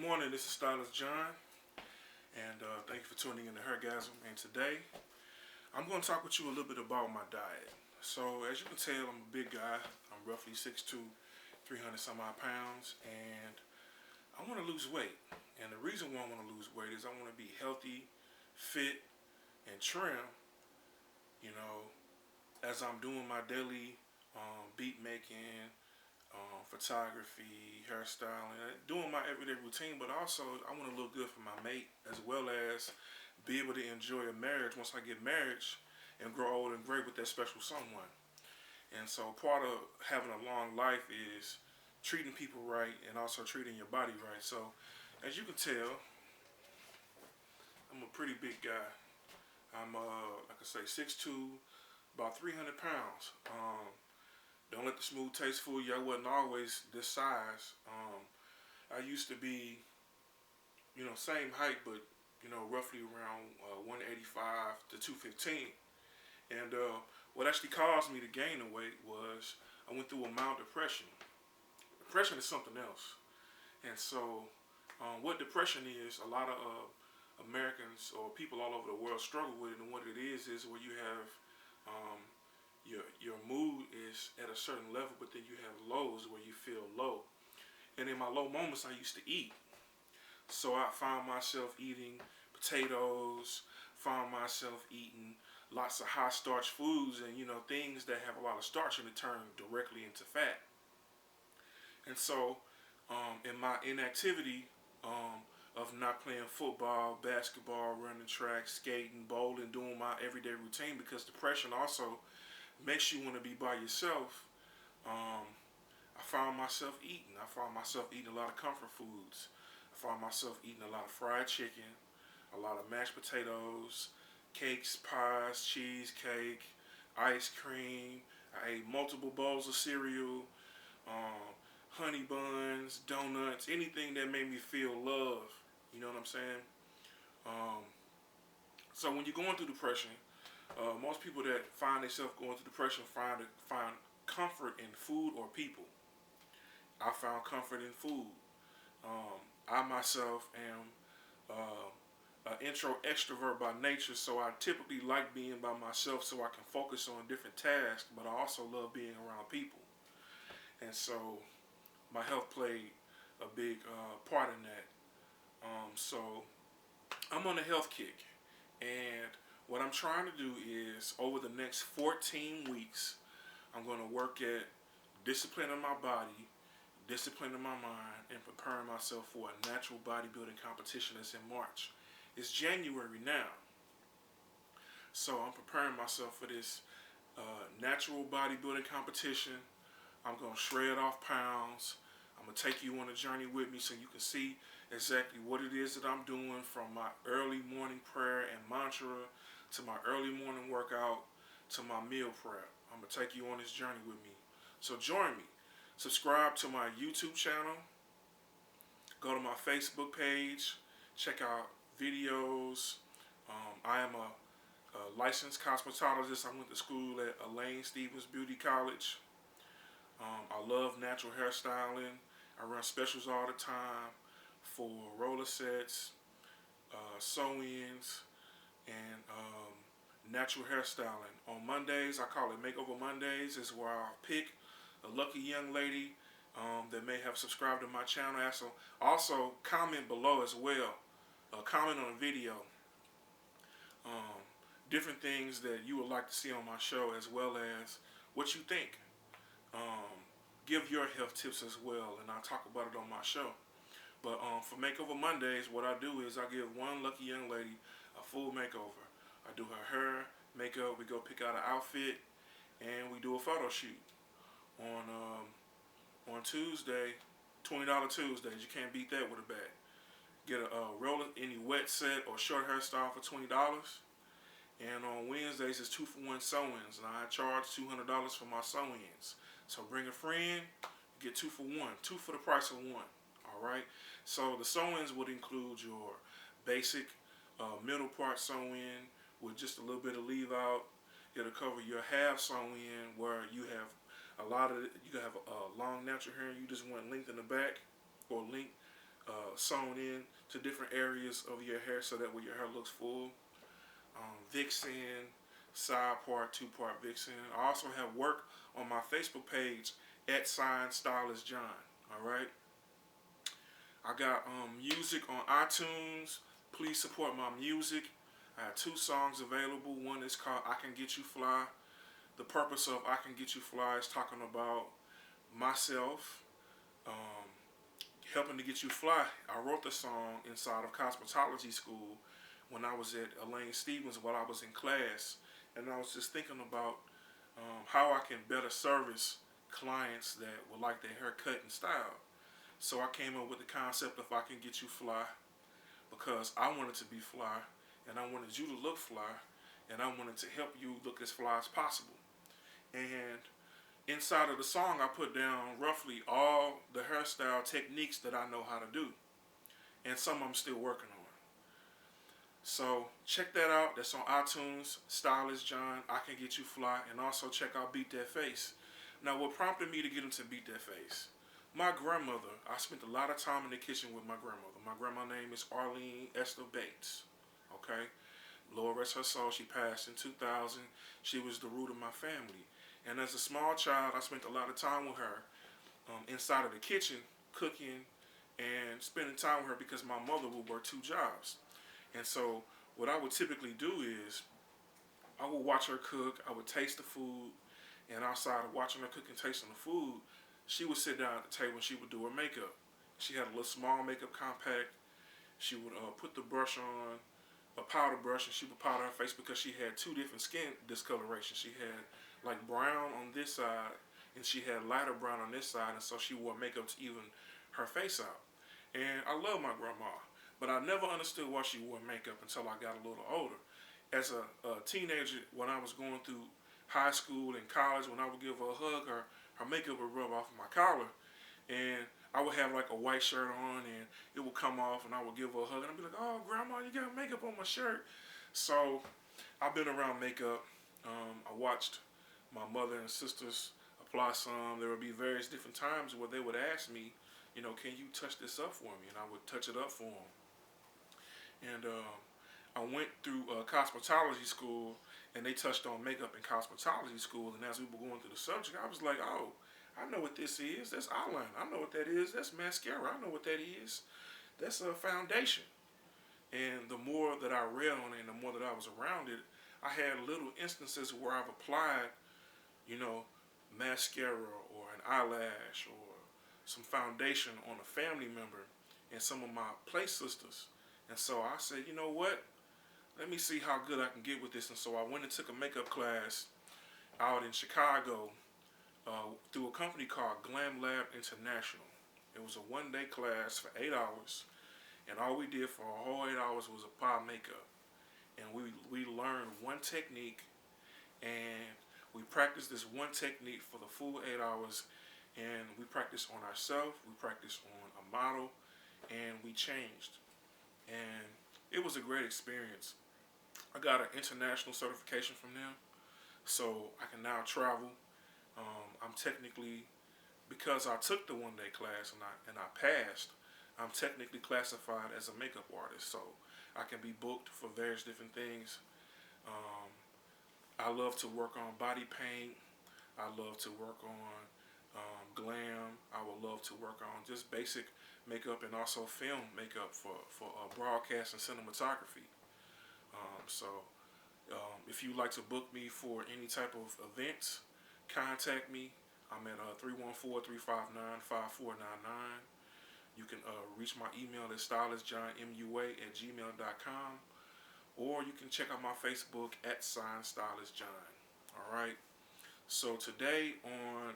morning, this is Stylist John, and thank you for tuning in to Hergasm. And today, I'm going to talk with you a little bit about my diet. So, as you can tell, I'm a big guy. I'm roughly 6'2", 300 some odd pounds, and I want to lose weight. And the reason why I want to lose weight is I want to be healthy, fit, and trim, you know, as I'm doing my daily beat making, photography, hairstyling, doing my everyday routine, but also I want to look good for my mate as well as be able to enjoy a marriage once I get married and grow old and gray with that special someone. And so part of having a long life is treating people right and also treating your body right. So as you can tell, I'm a pretty big guy. I'm like I say, 6'2", about 300 pounds. Don't let the smooth taste fool you. I wasn't always this size. I used to be, same height, but, roughly around 185 to 215. And what actually caused me to gain the weight was I went through a mild depression. Depression is something else. And so what depression is, a lot of Americans or people all over the world struggle with it. And what it is where you have your mood is at a certain level, but then you have lows where you feel low. And in my low moments, I used to eat. So I found myself eating potatoes, found myself eating lots of high starch foods and, things that have a lot of starch and it turn directly into fat. And so in my inactivity of not playing football, basketball, running track, skating, bowling, doing my everyday routine, because depression also makes you want to be by yourself, I found myself eating. I found myself eating a lot of comfort foods. I found myself eating a lot of fried chicken, a lot of mashed potatoes, cakes, pies, cheesecake, ice cream. I ate multiple bowls of cereal, honey buns, donuts, anything that made me feel love. You know what I'm saying? So when you're going through depression, most people that find themselves going through depression find comfort in food or people. I found comfort in food. I myself am an intro extrovert by nature, so I typically like being by myself so I can focus on different tasks, but I also love being around people. And so my health played a big part in that. So I'm on a health kick, and what I'm trying to do is over the next 14 weeks, I'm going to work at disciplining my body, disciplining my mind, and preparing myself for a natural bodybuilding competition that's in March. It's January now, so I'm preparing myself for this natural bodybuilding competition. I'm going to shred off pounds. I'm going to take you on a journey with me so you can see exactly what it is that I'm doing, from my early morning prayer and mantra to my early morning workout to my meal prep. I'm going to take you on this journey with me. So join me. Subscribe to my YouTube channel. Go to my Facebook page. Check out videos. I am a licensed cosmetologist. I went to school at Elaine Stevens Beauty College. I love natural hairstyling. I run specials all the time for roller sets, sew-ins, and natural hairstyling. On Mondays, I call it Makeover Mondays, is where I'll pick a lucky young lady that may have subscribed to my channel. Also comment below as well. Comment on a video. Different things that you would like to see on my show, as well as what you think. Give your health tips as well, and I'll talk about it on my show. But for Makeover Mondays, what I do is I give one lucky young lady a full makeover. I do her hair, makeup, we go pick out an outfit, and we do a photo shoot. On Tuesday, $20 Tuesdays, you can't beat that with a bag. Get a roller, any wet set or short hairstyle for $20. And on Wednesdays, it's 2-for-1 sew-ins, and I charge $200 for my sew-ins. So bring a friend, get 2-for-1, 2 for the price of 1. All right. So the sew-ins would include your basic middle part sew-in with just a little bit of leave out. It'll cover your half sew-in where you have you have a long natural hair and you just want length in the back or length sewn in to different areas of your hair so that way your hair looks full. Vixen, side part, two-part Vixen. I also have work on my Facebook page at Sign Stylist John. All right. I got music on iTunes. Please support my music. I have 2 songs available. One is called I Can Get You Fly. The purpose of I Can Get You Fly is talking about myself, um, helping to get you fly. I wrote the song inside of cosmetology school when I was at Elaine Stevens while I was in class. And I was just thinking about how I can better service clients that would like their hair cut and styled. So I came up with the concept of I Can Get You Fly because I wanted to be fly and I wanted you to look fly and I wanted to help you look as fly as possible. And inside of the song, I put down roughly all the hairstyle techniques that I know how to do, and some I'm still working on. So check that out. That's on iTunes. Stylist John, I Can Get You Fly, and also check out Beat That Face. Now, what prompted me to get into Beat That Face? My grandmother. I spent a lot of time in the kitchen with my grandmother. My grandma's name is Arlene Esther Bates. Okay. Lord rest her soul. She passed in 2000. She was the root of my family. And as a small child, I spent a lot of time with her inside of the kitchen, cooking and spending time with her because my mother would work 2 jobs. And so what I would typically do is I would watch her cook, I would taste the food, and outside of watching her cook and tasting the food, she would sit down at the table and she would do her makeup. She had a little small makeup compact. She would put the brush on, a powder brush, and she would powder her face because she had 2 different skin discolorations. She had like brown on this side, and she had lighter brown on this side, and so she wore makeup to even her face out. And I love my grandma, but I never understood why she wore makeup until I got a little older. As a teenager, when I was going through high school and college, when I would give her a hug, her makeup would rub off of my collar, and I would have like a white shirt on, and it would come off, and I would give her a hug, and I'd be like, "Oh, Grandma, you got makeup on my shirt." So I've been around makeup. I watched my mother and sisters apply some. There would be various different times where they would ask me, can you touch this up for me? And I would touch it up for them. And I went through cosmetology school, and they touched on makeup in cosmetology school. And as we were going through the subject, I was like, oh, I know what this is. That's eyeliner. I know what that is. That's mascara. I know what that is. That's a foundation. And the more that I read on it and the more that I was around it, I had little instances where I've applied mascara or an eyelash or some foundation on a family member and some of my play sisters. And so I said, you know what? Let me see how good I can get with this. And so I went and took a makeup class out in Chicago through a company called Glam Lab International. It was a 1-day class for 8 hours. And all we did for a whole 8 hours was apply makeup. And we learned one technique, and we practiced this one technique for the full 8 hours, and we practiced on ourselves, we practiced on a model, and we changed. And it was a great experience. I got an international certification from them, so I can now travel. I'm technically, because I took the 1-day class and I passed, I'm technically classified as a makeup artist, so I can be booked for various different things. I love to work on body paint. I love to work on glam. I would love to work on just basic makeup and also film makeup for broadcast and cinematography. If you'd like to book me for any type of events, contact me. I'm at 314-359-5499. You can reach my email at stylistjohnmua@gmail.com, or you can check out my Facebook at Sign Stylist John. All right. So today on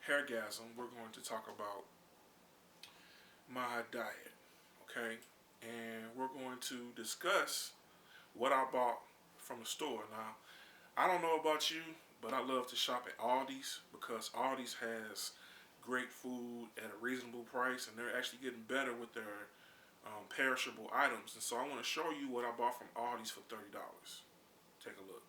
Hairgasm, we're going to talk about my diet. Okay, and we're going to discuss what I bought from the store. Now, I don't know about you, but I love to shop at Aldi's because Aldi's has great food at a reasonable price, and they're actually getting better with their perishable items. And so I want to show you what I bought from Aldi's for $30. Take a look.